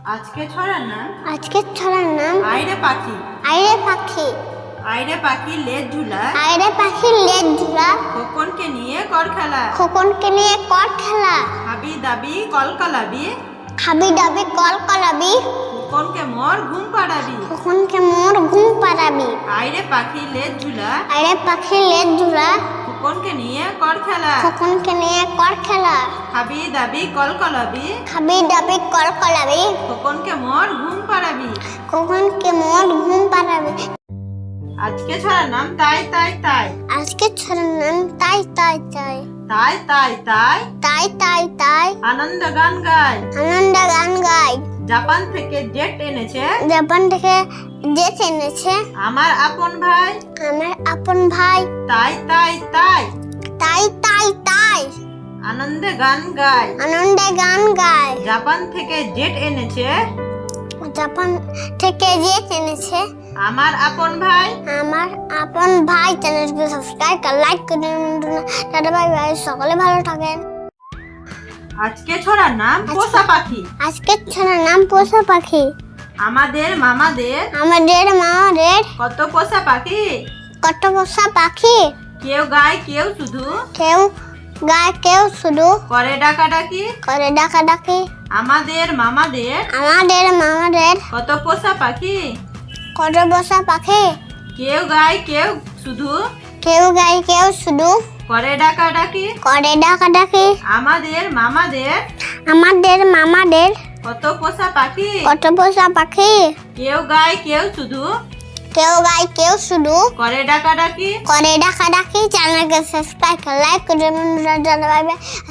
আজকে ছড়ার নাম আইরে পাখি। আইরে পাখি লেজ ঝুলা খোকনকে নিয়ে কর খেলা হাবি দাবি কলকলাবি খোকনকে মোর ঘুম পাড়াবি আইরে পাখি লেজ ঝুলা খোকনকে নিয়ে কর খেলা হাবি দাবি কলকলাবি খোকনকে মোর ঘুম পাড়াবি আজকে ছড়ার নাম তাই আনন্দ গান গায় জাপান থেকে জেট এনেছে আমার আপন ভাই তাই আনন্দে গান গায় জাপান থেকে জেট এনেছে আমার আপন ভাই চ্যানেলকে সাবস্ক্রাইব আর লাইক করে দিন। টাটা বাই বাই, সকলে ভালো থাকেন। আজকে ছড়ার নাম পোষা পাখি আমাদের মামাদের কত পোষা পাখি কেউ গায় কেউ শুধু করে ডাকাডাকি আমাদের মামাদের কত পোষা পাখি কেউ গায় কেউ শুধু করে ডাকাডাকি আমাদের মামাদের কত পোষা পাখি কেউ গায় কেউ শুধু করে ডাকাডাকি চ্যানেলকে সাবস্ক্রাইব লাইক করে দিন।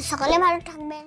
সকলে ভালো থাকবেন।